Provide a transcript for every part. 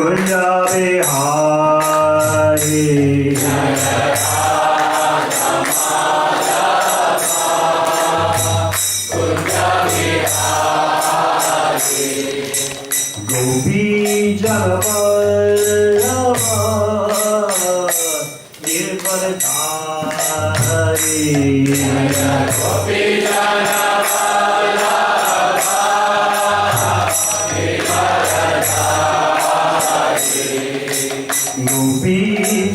Kunja Bihari Gopi Janavallabha Girvardhari Gopi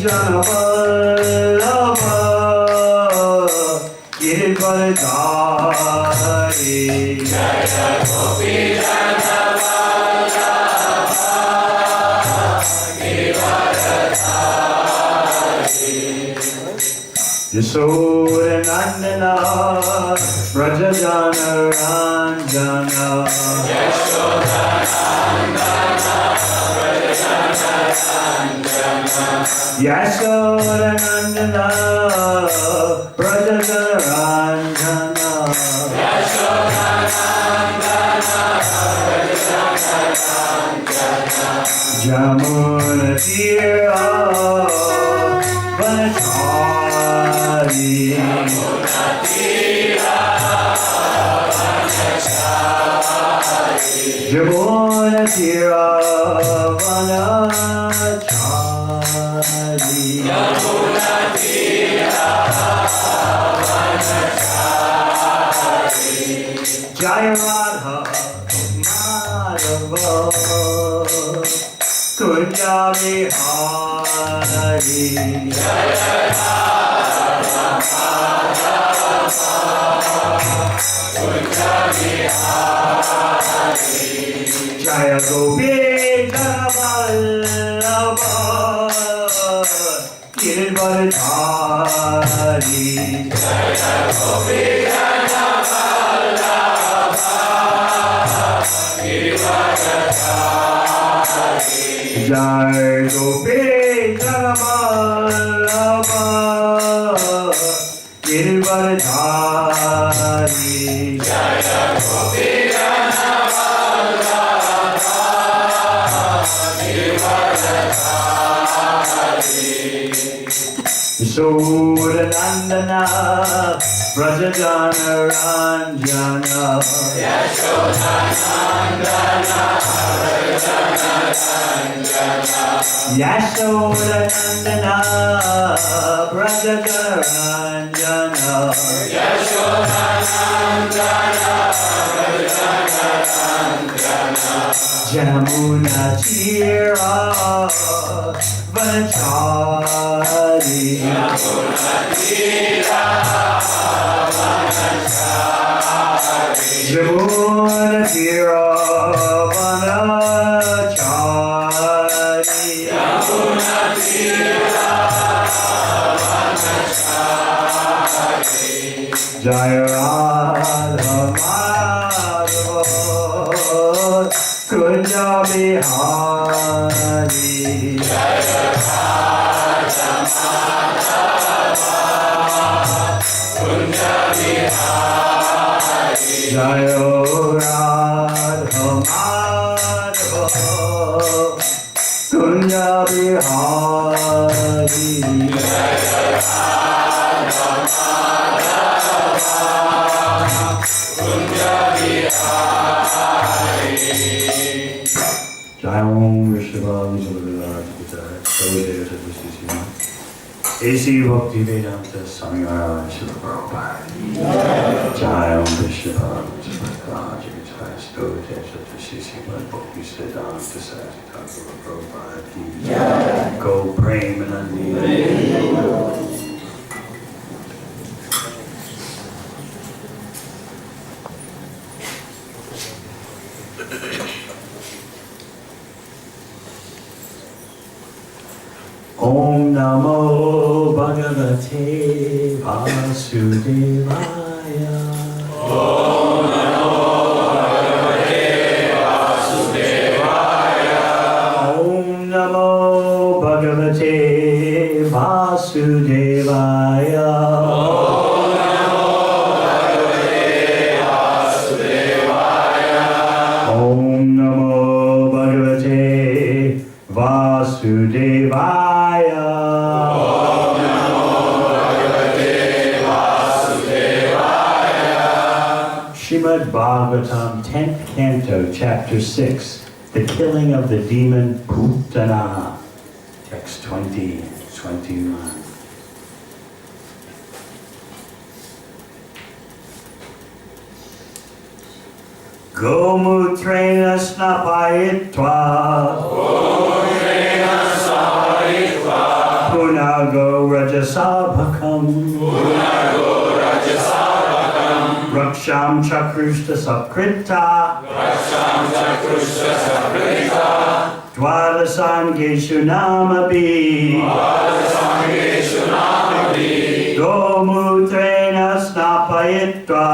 Janavallabha Girvardhari Gopi Yashoda Nandana Vrajajana Ranjana Yashoda Nandana Vrajajana Ranjana Jamuna Tira Vanachari Jamuna Tira Vanachari Jaya Radha Madhava Kunja Bihari Jaya Radha Kunja Bihari Jaya Gopi Janavallabha Girvardhari Jaya Gopi Jai Gopi Janavallabha Girvardhari Jaya Gopi Janavallabha Girvardhari Yashoda Nandana Vrajajana Ranjana Yashoda Nandana Yashoda Nandana Vrajajana Ranjana Yashoda Nandana Jamuna Tira Vanachari Jamuna Tira Vanachari Jamuna Tira Vanachari Jamuna Tira Vanachari Jaya Radha Madhava Kunja Bihari Jaya Radha Madhava Kunja Bihari Jaya Radha Madhava Kunja Bihari Jaya Radha Madhava Kunja Bihari Jai Om Vishnuvam A.C. Bhakti Vedanta Swami Bhagvatam Srila Prabhupada Jai Om Vishnuvam Bhakti Siddhanta Saraswati Thakur Prabhupada Go Premanandi Om Namo Bhagavate Vasudevaya Om Namo Bhagavate Vasudevaya Om Namo Bhagavate Vasudevaya Om Namo Bhagavate Vasudevaya Om Namo Bhagavate Vasudevaya. Om Namo Bhagavate Vasudevaya. Srimad Bhagvatam, 10th Canto, Chapter 6, The Killing of the Demon Putana. Text 20 and 21. Gomutrena snapayitva. Gomutrena snapayitva. Punago rajasabhakam. Punago rajasabhakam. Raksham chakrushta sakrita. Raksham chakrushta sakrita. Dvadasangeshu namabi. Dvadasangeshu namabi. Gomutrena snapayitva.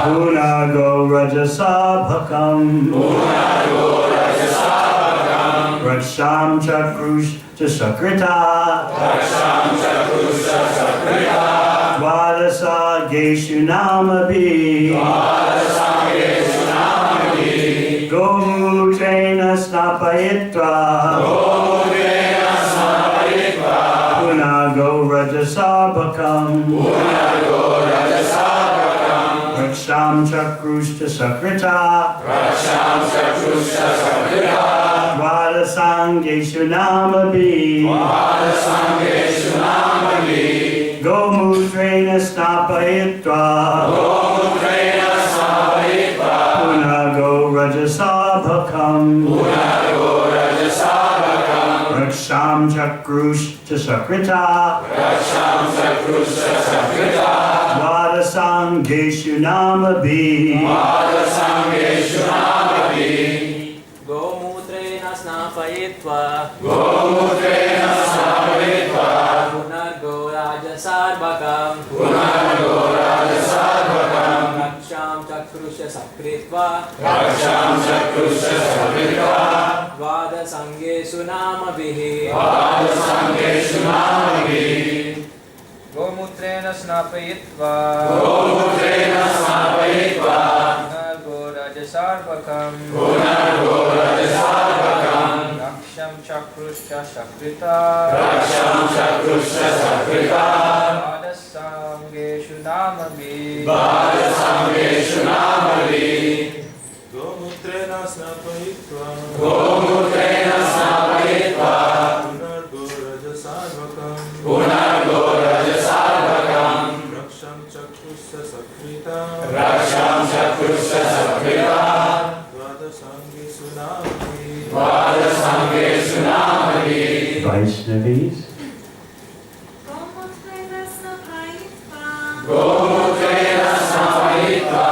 Punago rajasabhakam. Punago rajasabhakam. Raksham chakrushta sakrita. Raksham chakrushta sakrita. Dvadasangeshu namabi. Dvadasangeshu namabi. Gomutrena snapayitva. Gomutrena snapayitva. Punago rajasabhakam. Punago rajasabhakam. Raksham chakrushta sakrita. Raksham chakrushta sakrita. Dvadasangeshu namabi. Dvadasangeshu namabi. Gomutrena snapayitva. Gomutrena snapayitva. Punago rajasabhakam. Punago rajasabhakam. Raksham chakrushta sakrita. Raksham chakrushta sakrita. Dvadasangeshu namabi. Dvadasangeshu namabi. Gomutrena snapayitva. Gomutrena snapayitva. Punago rajasabhakam. Punago rajasabhakam. Raksham chakrushya sakritva. Raksham chakrushta sakrita. Dvadasangeshu namabihi. Dvadasangeshu namabi. Gomutrena snapayitva. Gomutrena snapayitva. Punago rajasabhakam. Punago rajasabhakam. Raksham chakrushya sakrita. Raksham chakrushta sakrita. Dvadasangeshu namabi. Dvadasangeshu namabi. Gomutrena snapayitva. Gomutrena snapayitva. Punargo rajasabhakam. Punago rajasabhakam. Raksham chakrushya sakrita. Raksham chakrushta sakrita. Dvadasangeshu namabi. Dvadasangeshu namabi. Vaishnavis. Gomutrena snapayitva. Gomutrena snapayitva.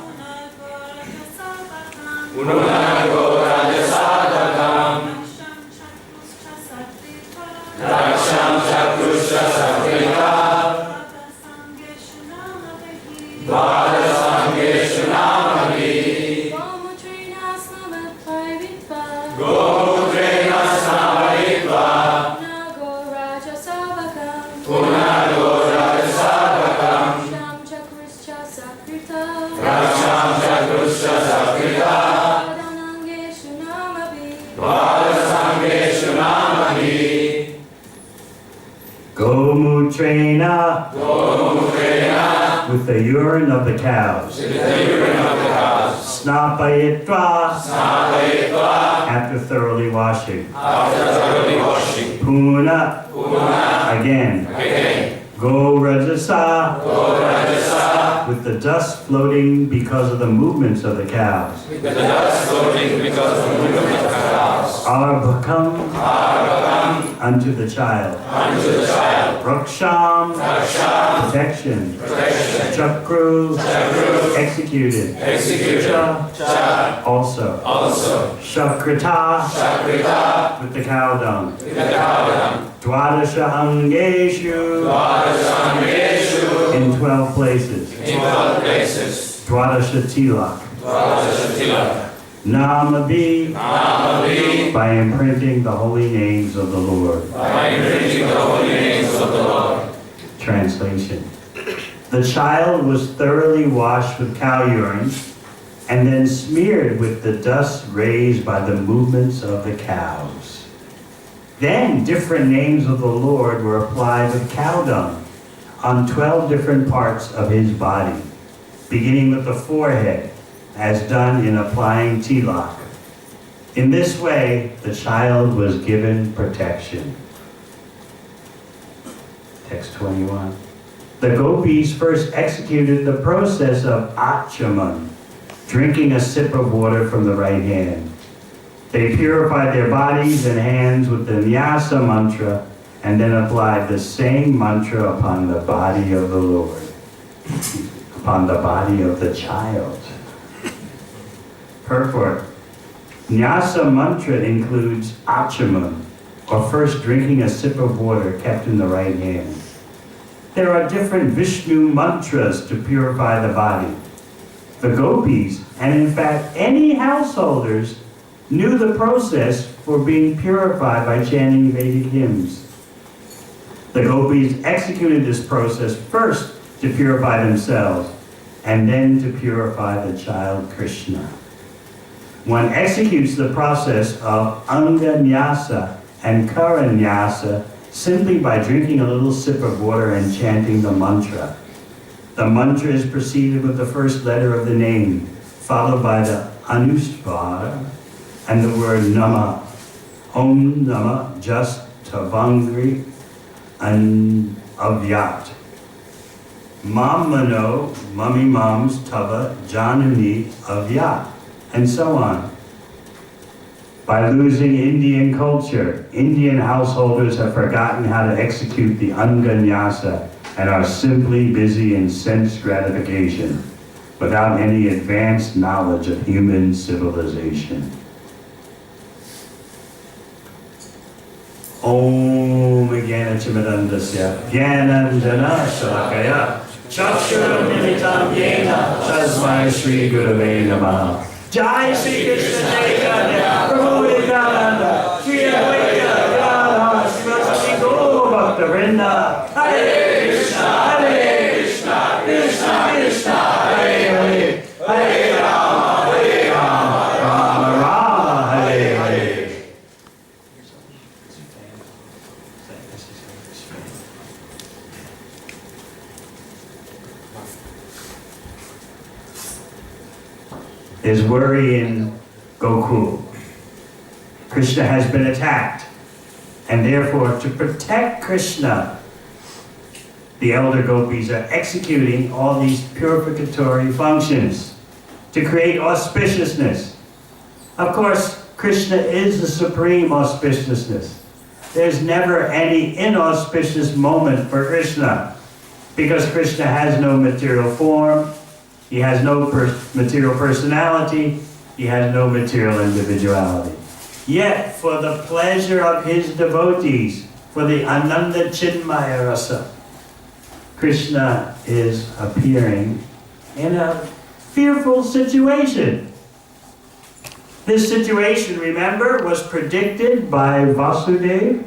Punago rajasabhakam. Punago rajasabhakam. Raksham chakrushya sakrita. Raksham chakrushta sakrita. Dvadasangeshu namabihi. Dvadasangeshu namabi. Gomutrena snapayitva. Gomutrena snapayitva. Punago rajasabhakam. Punago rajasabhakam. Raksham chakrushya sakrita. Raksham chakrushta sakrita. Dvadasangeshu namabihi. Dvadasangeshu namabi. Gomutrena. Gomutrena. With the urine of the cows. With the urine of the cows. Snapayitva. Snapayitva. After thoroughly washing. After thoroughly washing. Puna. Puna. Again. Again. Go rajasa. Go rajasa. With the dust floating because of the movements of the cows. With the dust floating because of the movement of the cows. Arbhakam. Arbhakam. Unto the child. Unto the child. Raksham. Raksham. Protection. Protection. Chakru. Chakru. Executed. Executed. Cha. Also. Also. Shakrita. Sakrita. With the cow dung. With the cow dung. Dwadasha angeshu. Dvadasangeshu. In 12 places. In 12 places. Dwadasha tilak. Dvadasangeshu. Namabi. Namabi. By imprinting the holy names of the Lord. By imprinting the holy names of the Lord. Translation. The child was thoroughly washed with cow urine and then smeared with the dust raised by the movements of the cows. Then different names of the Lord were applied with cow dung on 12 different parts of his body, beginning with the forehead, as done in applying tilak. In this way, the child was given protection. Text 21. The gopis first executed the process of achaman, drinking a sip of water from the right hand. They purified their bodies and hands with the nyasa mantra and then applied the same mantra upon the body of the Lord, upon the body of the child. Purport. Nyasa mantra includes achaman, or first drinking a sip of water kept in the right hand. There are different Vishnu mantras to purify the body. The gopis, and in fact any householders, knew the process for being purified by chanting Vedic hymns. The gopis executed this process first to purify themselves, and then to purify the child Krishna. One executes the process of anga nyasa and kara nyasa simply by drinking a little sip of water and chanting the mantra. The mantra is preceded with the first letter of the name, followed by the anusvara and the word nama. Om nama just tavangri and avyat. Mamano, mummy moms, tava, janani, avyat, and so on. By losing Indian culture, Indian householders have forgotten how to execute the Anganyasa and are simply busy in sense gratification without any advanced knowledge of human civilization. Om Jnana-Chimadandasya Jnananjana Shalakaya Chakshura-militam Yena Tasmai Shri Gurave Namaha. Jai Shri Krishna Chaitanya Prabhu Nityananda Shri Advaita Gadadhar Srimati Gaur Bhakta Vrinda. Hare Krishna, Krishna Krishna, Hare Hare, Hare Rama, Rama Rama, Hare Hare. There's worry in Gokul. Krishna has been attacked, and therefore to protect Krishna, the elder gopis are executing all these purificatory functions to create auspiciousness. Of course, Krishna is the supreme auspiciousness. There's never any inauspicious moment for Krishna, because Krishna has no material form, he has no material personality, he has no material individuality. Yet, for the pleasure of his devotees, for the Ananda Chinmaya Rasa, Krishna is appearing in a fearful situation. This situation, remember, was predicted by Vasudeva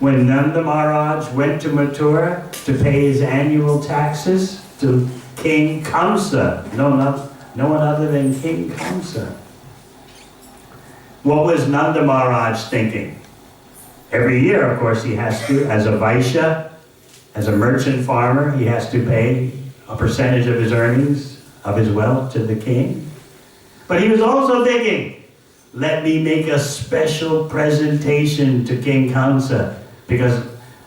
when Nanda Maharaj went to Mathura to pay his annual taxes to King Kamsa. No one other than King Kamsa. What was Nanda Maharaj thinking? Every year, of course, he has to, as a Vaishya, as a merchant farmer, he has to pay a percentage of his earnings, of his wealth, to the king. But he was also thinking, let me make a special presentation to King Kamsa, because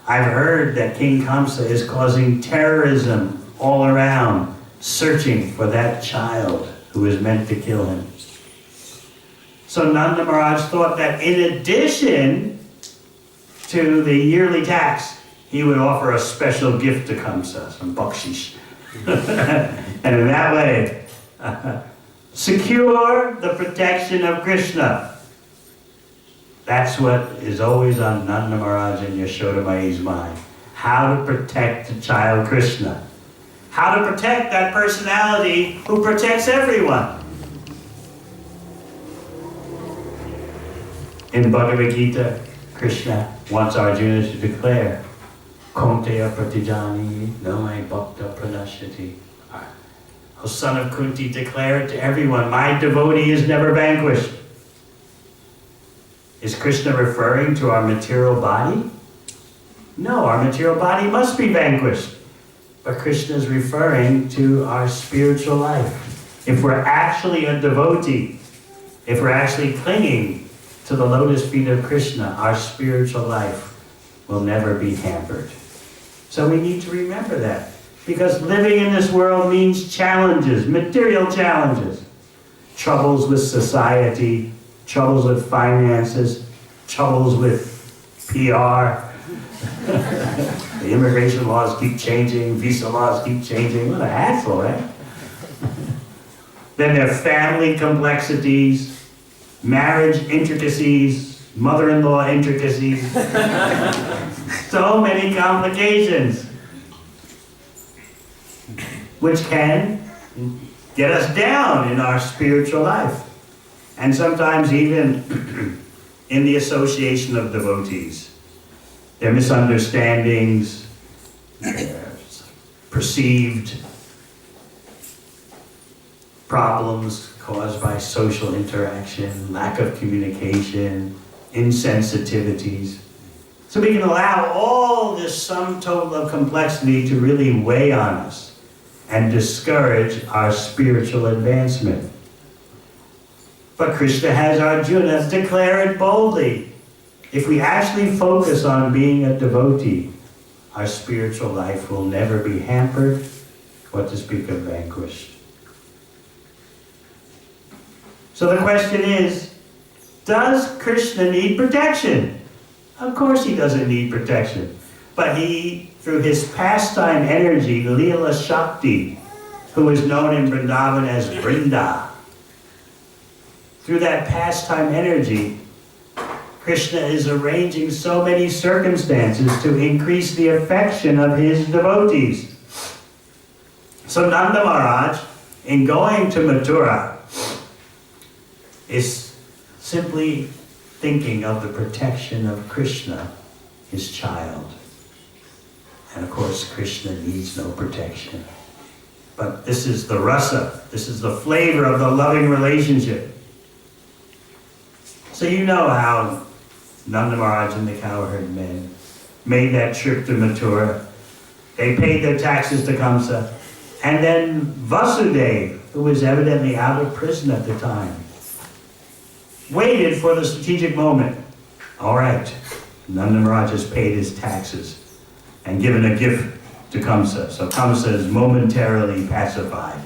I've heard that King Kamsa is causing terrorism all around, searching for that child who is meant to kill him. So Nanda Maharaj thought that in addition to the yearly tax, he would offer a special gift to Kamsa, some bakshish. And in that way, secure the protection of Krishna. That's what is always on Nanda Maharaj and Yashoda Mai's mind. How to protect the child Krishna. How to protect that personality who protects everyone. In Bhagavad Gita, Krishna wants Arjuna to declare, Konteya pratijani no me bhakta pranashyati. O son of Kunti, declare it to everyone, my devotee is never vanquished. Is Krishna referring to our material body? No, our material body must be vanquished. But Krishna is referring to our spiritual life. If we're actually a devotee, if we're actually clinging to the lotus feet of Krishna, our spiritual life will never be hampered. So we need to remember that. Because living in this world means challenges, material challenges. Troubles with society, troubles with finances, troubles with PR. The immigration laws keep changing, visa laws keep changing. What a hassle, right? Then there are family complexities, marriage intricacies, mother-in-law intricacies. So many complications, which can get us down in our spiritual life. And sometimes even in the association of devotees. There are misunderstandings, perceived problems caused by social interaction, lack of communication, insensitivities. So we can allow all this sum total of complexity to really weigh on us and discourage our spiritual advancement. But Krishna has Arjuna declare it boldly. If we actually focus on being a devotee, our spiritual life will never be hampered, what to speak of vanquished. So the question is, does Krishna need protection? Of course he doesn't need protection. But he, through his pastime energy, Leela Shakti, who is known in Vrindavan as Vrinda, through that pastime energy, Krishna is arranging so many circumstances to increase the affection of his devotees. So Nanda Maharaj, in going to Mathura, is simply thinking of the protection of Krishna, his child. And of course, Krishna needs no protection. But this is the rasa, this is the flavor of the loving relationship. So you know how Nanda Maharaj and the cowherd men made that trip to Mathura. They paid their taxes to Kamsa. And then Vasudeva, who was evidently out of prison at the time, waited for the strategic moment. All right, Nanda Maharaj has paid his taxes and given a gift to Kamsa. So Kamsa is momentarily pacified.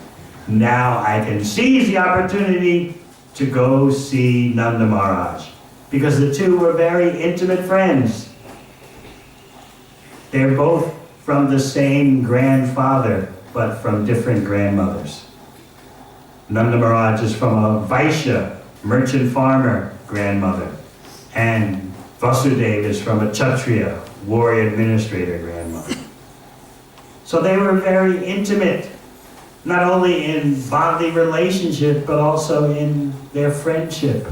Now I can seize the opportunity to go see Nanda Maharaj. Because the two were very intimate friends. They're both from the same grandfather, but from different grandmothers. Nanda Maharaj is from a Vaishya, merchant farmer grandmother. And Vasudeva is from a Kshatriya, warrior administrator grandmother. So they were very intimate, not only in bodily relationship, but also in their friendship.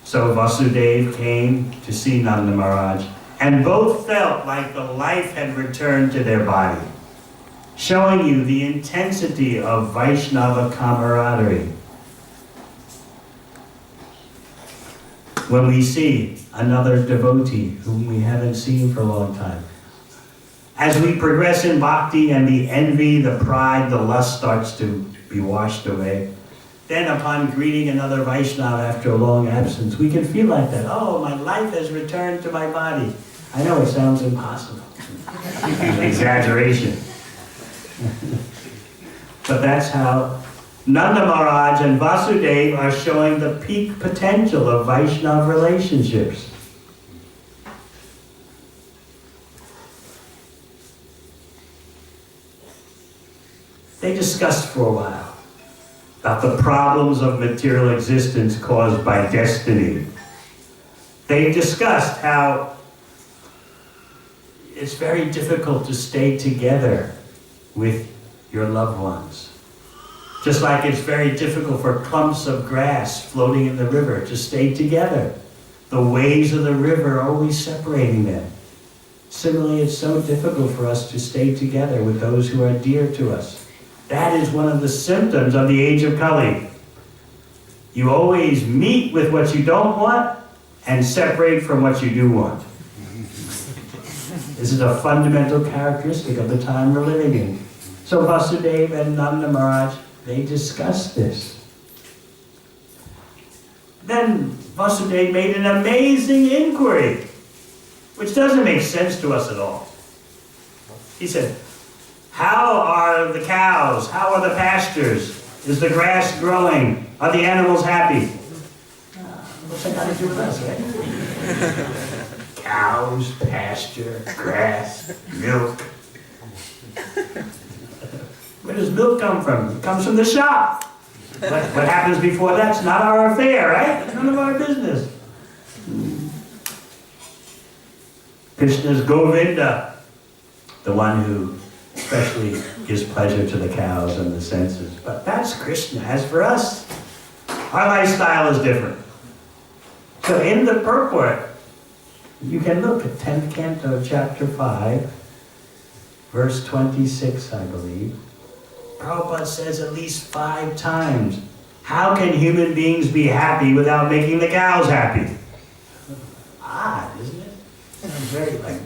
So Vasudeva came to see Nanda Maharaj, and both felt like the life had returned to their body, showing you the intensity of Vaishnava camaraderie. When we see another devotee whom we haven't seen for a long time, as we progress in bhakti and the envy, the pride, the lust starts to be washed away, then upon greeting another Vaishnava after a long absence, we can feel like that. Oh, my life has returned to my body. I know it sounds impossible. Exaggeration. But that's how Nanda Maharaj and Vasudeva are showing the peak potential of Vaishnava relationships. They discussed for a while about the problems of material existence caused by destiny. They discussed how it's very difficult to stay together with your loved ones. Just like it's very difficult for clumps of grass floating in the river to stay together. The waves of the river are always separating them. Similarly, it's so difficult for us to stay together with those who are dear to us. That is one of the symptoms of the age of Kali. You always meet with what you don't want and separate from what you do want. This is a fundamental characteristic of the time we're living in. So Vasudeva and Nanda Maharaj, they discussed this. Then Vasudeva made an amazing inquiry, which doesn't make sense to us at all. He said, how are the cows? How are the pastures? Is the grass growing? Are the animals happy? What's that got to do with us, right? Cows, pasture, grass, milk. Where does milk come from? It comes from the shop. What happens before that's not our affair, right? It's none of our business. Krishna's Govinda, the one who especially gives pleasure to the cows and the senses. But that's Krishna. As for us, our lifestyle is different. So in the purport, you can look at 10th canto, chapter 5, verse 26, I believe. Prabhupada says at least 5 times, how can human beings be happy without making the cows happy? Odd, isn't it? Very like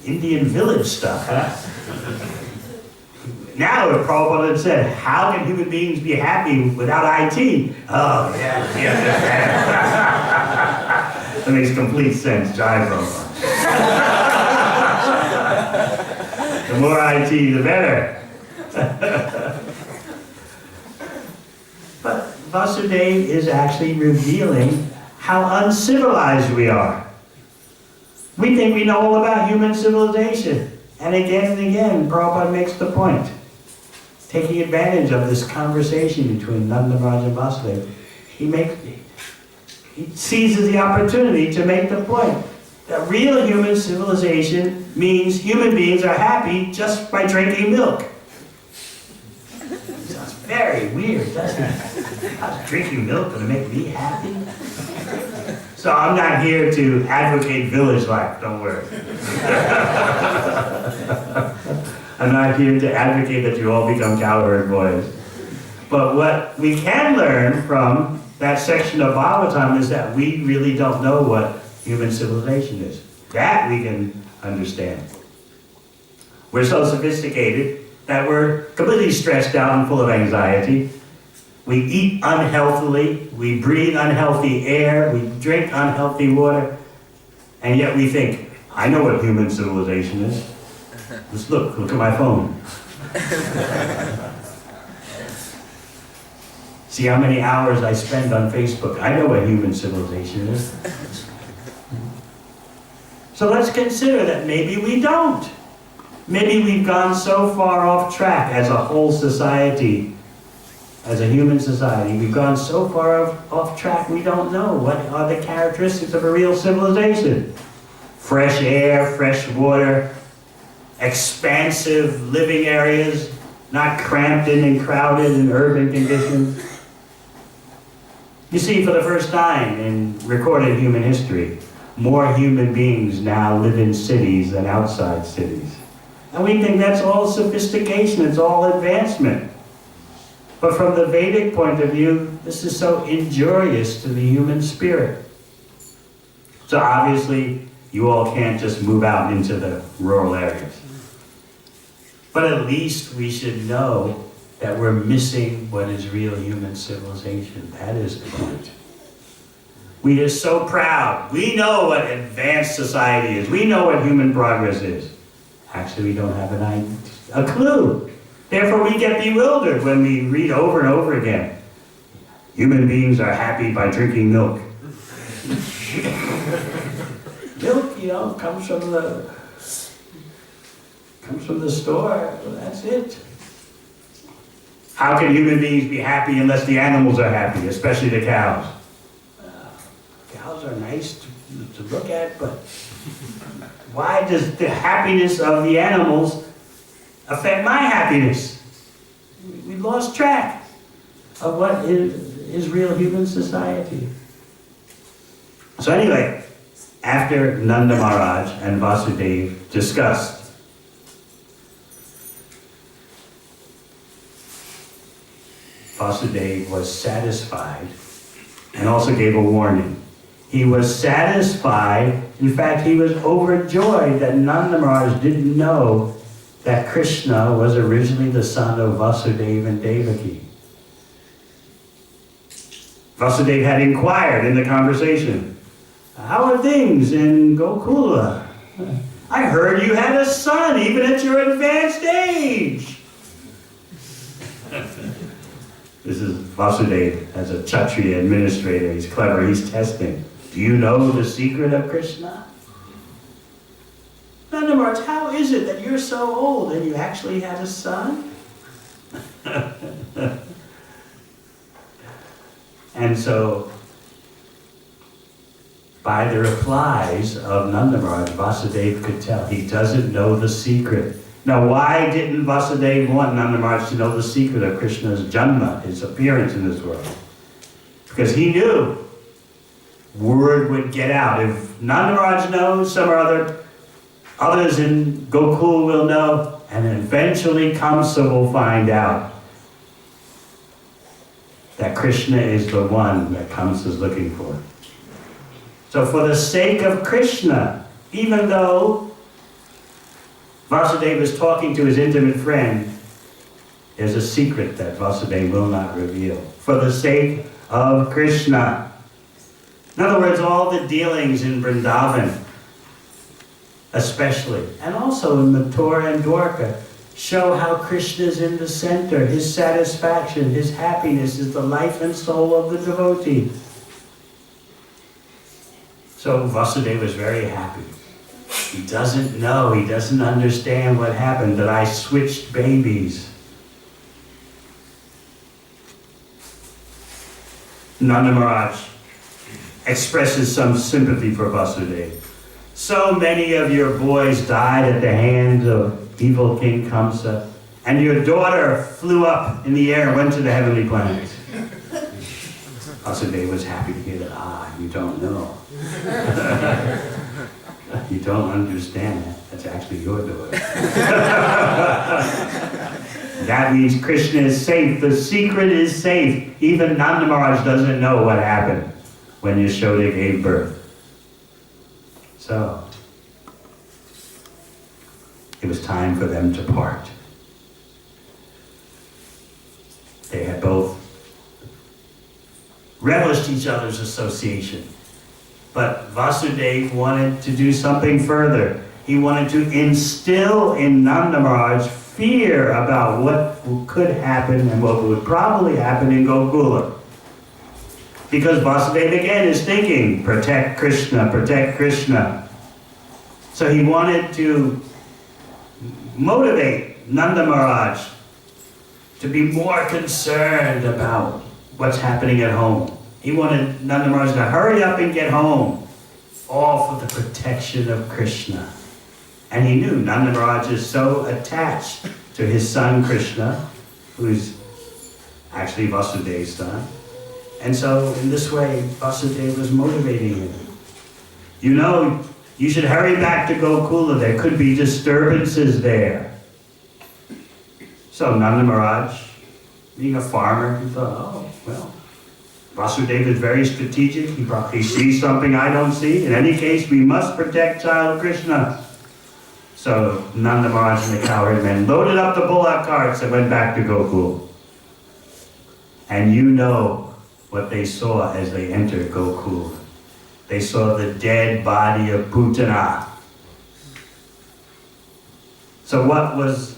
Indian village stuff, huh? Now if Prabhupada had said, how can human beings be happy without IT? Oh, yeah. That makes complete sense, Jai Prabhupada. The more IT, the better. But Vasudeva is actually revealing how uncivilized we are. We think we know all about human civilization. And again, Prabhupada makes the point. Taking advantage of this conversation between Nanda Maharaj and Vasudeva, he seizes the opportunity to make the point that real human civilization means human beings are happy just by drinking milk. Sounds very weird, doesn't it? How's drinking milk going to make me happy? So I'm not here to advocate village life, don't worry. I'm not here to advocate that you all become cowherd boys. But what we can learn from that section of Bhagavatam is that we really don't know what human civilization is. That we can understand. We're so sophisticated that we're completely stressed out and full of anxiety. We eat unhealthily, we breathe unhealthy air, we drink unhealthy water, and yet we think, I know what human civilization is. Just look at my phone. See how many hours I spend on Facebook. I know what human civilization is. So let's consider that maybe we don't. Maybe we've gone so far off track as a whole society, as a human society. We've gone so far off track we don't know what are the characteristics of a real civilization. Fresh air, fresh water, expansive living areas, not cramped in and crowded in urban conditions. You see, for the first time in recorded human history, more human beings now live in cities than outside cities. And we think that's all sophistication, it's all advancement. But from the Vedic point of view, this is so injurious to the human spirit. So obviously, you all can't just move out into the rural areas. But at least we should know that we're missing what is real human civilization. That is the point. We are so proud. We know what advanced society is. We know what human progress is. Actually, we don't have a clue. Therefore, we get bewildered when we read over and over again. Human beings are happy by drinking milk. Milk, comes from the store. Well, that's it. How can human beings be happy unless the animals are happy, especially the cows? Cows are nice to look at, but why does the happiness of the animals affect my happiness? We lost track of what is real human society. So anyway, after Nanda Maharaj and Vasudeva discussed Vasudeva was satisfied and also gave a warning. He was satisfied, in fact, he was overjoyed that Nanda Maharaj didn't know that Krishna was originally the son of Vasudeva and Devaki. Vasudeva had inquired in the conversation, "How are things in Gokula? I heard you had a son even at your advanced age." This is Vasudeva as a Kshatriya administrator. He's clever, he's testing. Do you know the secret of Krishna? Nanda Maharaj, how is it that you're so old and you actually had a son? And so, by the replies of Nanda Maharaj, Vasudeva could tell he doesn't know the secret. Now, why didn't Vasudeva want Nanda Maharaj to know the secret of Krishna's janma, his appearance in this world? Because he knew word would get out. If Nanda Maharaj knows, some or others in Gokul will know, and eventually Kamsa will find out that Krishna is the one that Kamsa is looking for. So for the sake of Krishna, even though Vasudeva is talking to his intimate friend, there's a secret that Vasudeva will not reveal. For the sake of Krishna. In other words, all the dealings in Vrindavan, especially, and also in Mathura and Dwarka, show how Krishna is in the center. His satisfaction, his happiness is the life and soul of the devotee. So Vasudeva is very happy. He doesn't know, he doesn't understand what happened, that I switched babies. Nanda Maharaj expresses some sympathy for Vasudeva. So many of your boys died at the hands of evil King Kamsa, and your daughter flew up in the air and went to the heavenly planets. Vasudeva was happy to hear that. You don't know. You don't understand that. That's actually your daughter. That means Krishna is safe. The secret is safe. Even Nanda Maharaj doesn't know what happened when Yashoda gave birth. So, it was time for them to part. They had both relished each other's association. But Vasudeva wanted to do something further. He wanted to instill in Nanda Maharaj fear about what could happen and what would probably happen in Gokula. Because Vasudeva again is thinking, protect Krishna, protect Krishna. So he wanted to motivate Nanda Maharaj to be more concerned about what's happening at home. He wanted Nanda Maharaj to hurry up and get home, all for the protection of Krishna. And he knew Nanda Maharaj is so attached to his son Krishna, who's actually Vasudeva's son. And so in this way, Vasudeva was motivating him. You know, you should hurry back to Gokula. There could be disturbances there. So Nanda Maharaj, being a farmer, he thought, Vasudeva is very strategic. He probably sees something I don't see. In any case, we must protect child Krishna. So Nanda Maharaj and the cowherd men loaded up the bullock carts and went back to Gokul. And you know what they saw as they entered Gokul. They saw the dead body of Putana. So what was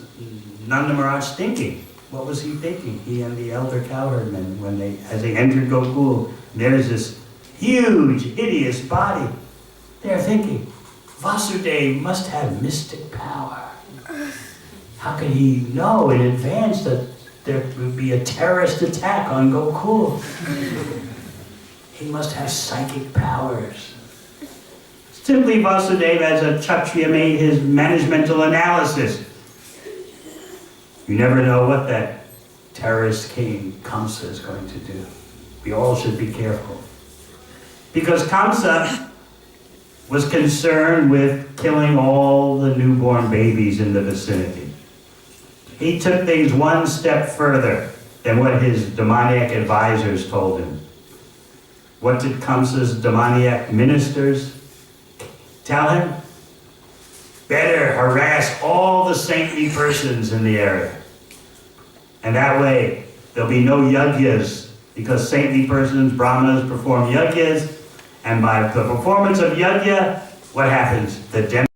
Nanda Maharaj thinking? What was he thinking? He and the elder cowherd men, as they entered Gokul, there's this huge, hideous body. They're thinking, Vasudeva must have mystic power. How could he know in advance that there would be a terrorist attack on Gokul? He must have psychic powers. Simply Vasudeva, as a Kshatriya, made his managemental analysis. You never know what that terrorist king Kamsa is going to do. We all should be careful. Because Kamsa was concerned with killing all the newborn babies in the vicinity. He took things one step further. than what his demoniac advisors told him. What did Kamsa's demoniac ministers tell him? Better harass all the saintly persons in the area. And that way, there'll be no yagyas, because saintly persons, brahmanas, perform yagyas, and by the performance of yajna, what happens? The